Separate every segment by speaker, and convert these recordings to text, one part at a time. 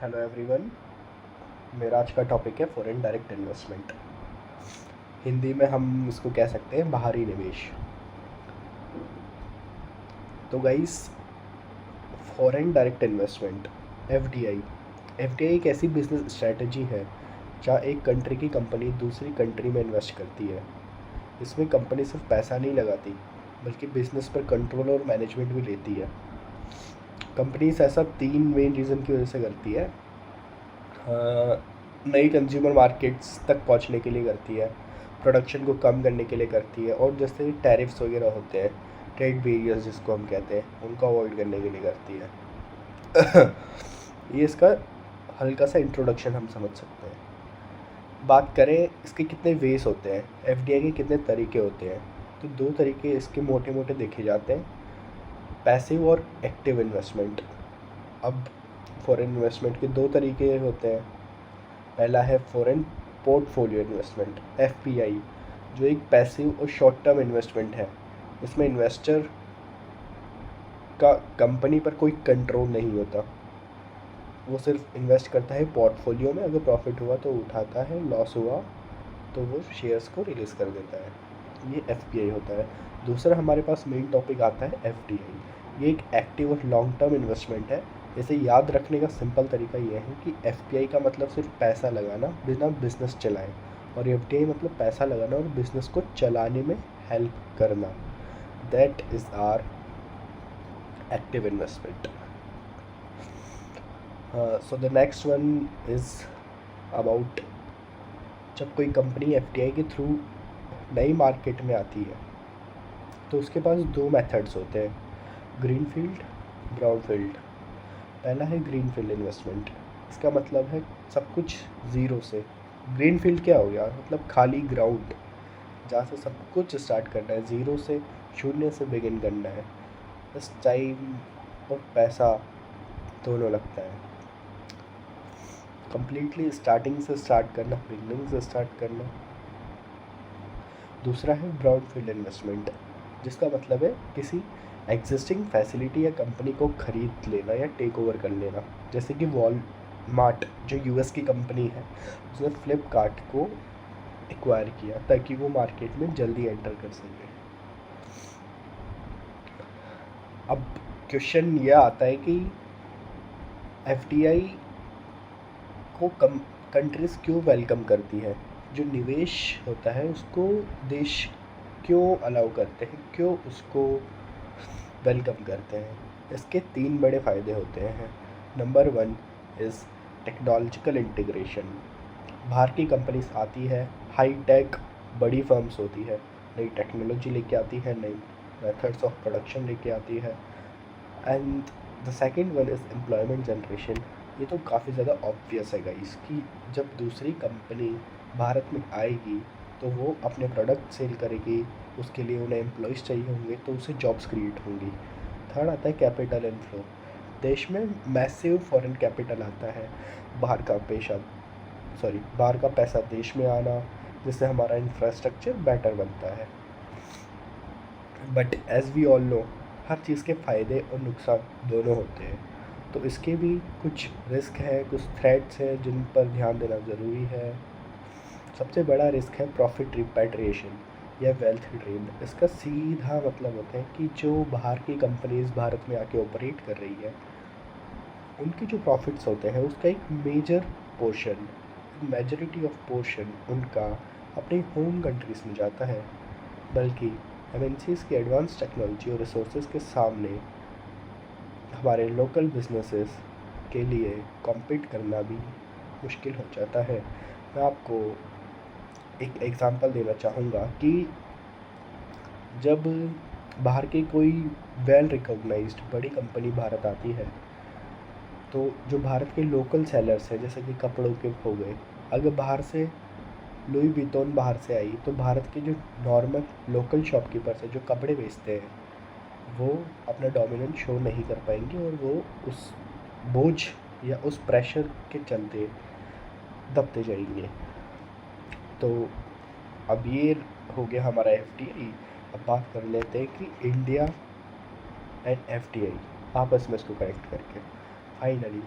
Speaker 1: Hello everyone. मेरा आज का टॉपिक है फॉरेन डायरेक्ट इन्वेस्टमेंट। हिंदी में हम इसको कह सकते हैं बाहरी निवेश। तो guys, foreign direct investment FDI एक ऐसी बिजनेस स्ट्रेटजी है जहाँ एक कंट्री की कंपनी दूसरी कंट्री में इन्वेस्ट करती है। इसमें कंपनी सिर्फ पैसा नहीं लगाती बल्कि बिजनेस पर कंट्रोल और मैनेजमेंट भी लेती है। कंपनीज ऐसा तीन मेन रीज़न की वजह से करती है। नई कंज्यूमर मार्केट्स तक पहुंचने के लिए करती है, प्रोडक्शन को कम करने के लिए करती है, और जैसे टैरिफ्स वगैरह होते हैं, ट्रेड बैरियर्स जिसको हम कहते हैं, उनको अवॉइड करने के लिए करती है। ये इसका हल्का सा इंट्रोडक्शन हम समझ सकते हैं। बात करें इसके कितने वेस होते हैं, एफडीआई के कितने तरीके होते हैं, तो दो तरीके इसके मोटे मोटे देखे जाते हैं, पैसिव और एक्टिव इन्वेस्टमेंट। अब फॉरेन इन्वेस्टमेंट के दो तरीके होते हैं। पहला है फॉरेन पोर्टफोलियो इन्वेस्टमेंट एफपीआई, जो एक पैसिव और शॉर्ट टर्म इन्वेस्टमेंट है। इसमें इन्वेस्टर का कंपनी पर कोई कंट्रोल नहीं होता, वो सिर्फ इन्वेस्ट करता है पोर्टफोलियो में। अगर प्रॉफिट हुआ तो उठाता है, लॉस हुआ तो वो शेयर्स को रिलीज़ कर देता है। ये एफपीआई होता है। दूसरा हमारे पास मेन टॉपिक आता है एफडीआई। ये एक एक्टिव और लॉन्ग टर्म इन्वेस्टमेंट है। इसे याद रखने का सिंपल तरीका ये है कि एफपीआई का मतलब सिर्फ पैसा लगाना बिना बिजनेस चलाए, और एफडीआई मतलब पैसा लगाना और बिजनेस को चलाने में हेल्प करना। That is our active investment. So the next one is about जब कोई कंपनी एफडीआई के थ्रू नई मार्केट में आती है तो उसके पास दो मेथड्स होते हैं, ग्रीन फील्ड, ब्राउन फील्ड। पहला है ग्रीन फील्ड इन्वेस्टमेंट। इसका मतलब है सब कुछ ज़ीरो से। ग्रीन फील्ड क्या हो गया, मतलब खाली ग्राउंड जहाँ से सब कुछ स्टार्ट करना है, ज़ीरो से, शून्य से बिगिन करना है। बस टाइम और पैसा दोनों लगता है। कंप्लीटली स्टार्टिंग से स्टार्ट करना, बिगनिंग से स्टार्ट करना। दूसरा है ब्राउन फील्ड इन्वेस्टमेंट, जिसका मतलब है किसी एग्जिस्टिंग फैसिलिटी या कंपनी को खरीद लेना या टेक ओवर कर लेना। जैसे कि वॉलमार्ट जो यूएस की कंपनी है, उसने फ्लिपकार्ट को एक्वायर किया ताकि वो मार्केट में जल्दी एंटर कर सके। अब क्वेश्चन ये आता है कि एफडीआई को कंट्रीज़ क्यों वेलकम करती है, जो निवेश होता है उसको देश क्यों अलाउ करते हैं, क्यों उसको वेलकम करते हैं। इसके तीन बड़े फ़ायदे होते हैं। Number one is technological integration. बाहर की कंपनीज आती है, हाई टेक बड़ी फर्म्स होती है, नई टेक्नोलॉजी लेके आती है, नई मेथड्स ऑफ प्रोडक्शन लेके आती है। And the second one is employment generation. ये तो काफ़ी ज़्यादा ऑब्वियस है गाइस कि जब दूसरी कंपनी भारत में आएगी तो वो अपने प्रोडक्ट सेल करेगी, उसके लिए उन्हें एम्प्लॉयज़ चाहिए होंगे, तो उससे जॉब्स क्रिएट होंगी। थर्ड आता है कैपिटल इनफ्लो। देश में मैसिव फॉरेन कैपिटल आता है, बाहर का बाहर का पैसा देश में आना, जिससे हमारा इंफ्रास्ट्रक्चर बेटर बनता है। But as we all know, हर चीज़ के फ़ायदे और नुकसान दोनों होते हैं। तो इसके भी कुछ रिस्क हैं, कुछ थ्रेट्स हैं जिन पर ध्यान देना ज़रूरी है। सबसे बड़ा रिस्क है प्रॉफिट रिपैट्रिएशन या वेल्थ ड्रेन। इसका सीधा मतलब होता है कि जो बाहर की कंपनीज भारत में आके ऑपरेट कर रही है, उनके जो प्रॉफिट्स होते हैं उसका एक major portion, majority of portion उनका अपनी होम कंट्रीज़ में जाता है। बल्कि एमएनसीज़ की एडवांस टेक्नोलॉजी और रिसोर्सेज के सामने हमारे लोकल बिजनेसेस के लिए कॉम्पीट करना भी मुश्किल हो जाता है। मैं आपको एक एग्ज़ाम्पल देना चाहूँगा कि जब बाहर की कोई वेल रिकॉग्नाइज्ड बड़ी कंपनी भारत आती है, तो जो भारत के लोकल सेलर्स हैं, जैसे कि कपड़ों के हो गए, अगर बाहर से लुई वितौन बाहर से आई तो भारत के जो नॉर्मल लोकल शॉपकीपर्स हैं जो कपड़े बेचते हैं, वो अपना डोमिनेंस शो नहीं कर पाएंगे और वो उस बोझ या उस प्रेशर के चलते दबते जाएंगे। तो अब ये हो गया हमारा एफडीआई। अब बात कर लेते हैं कि इंडिया एंड एफडीआई आपस में इसको कनेक्ट करके फाइनली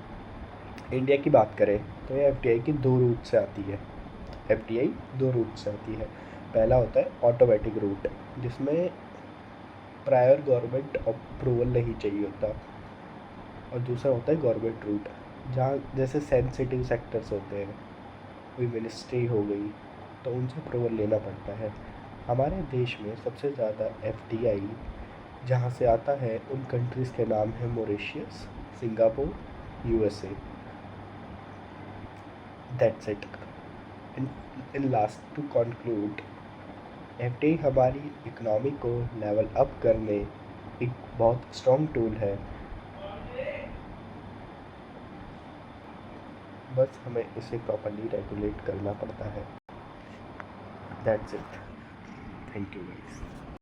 Speaker 1: इंडिया की बात करें तो ये एफडीआई की दो रूट से आती है। एफडीआई दो रूट से आती है। पहला होता है ऑटोमेटिक रूट, जिसमें प्रायर गवर्नमेंट अप्रूवल नहीं चाहिए होता, और दूसरा होता है गवर्नमेंट रूट, जहाँ जैसे सेंसिटिव सेक्टर्स होते हैं, कोई मिनिस्ट्री हो गई, तो उनसे अप्रूवल लेना पड़ता है। हमारे देश में सबसे ज़्यादा एफडीआई जहाँ से आता है उन कंट्रीज़ के नाम है Mauritius, Singapore, USA. That's it. In last to conclude, FDI हमारी इकोनॉमी को लेवल अप करने एक बहुत स्ट्रॉन्ग टूल है। बस हमें इसे प्रॉपर्ली रेगुलेट करना पड़ता है। That's it. Thank you guys.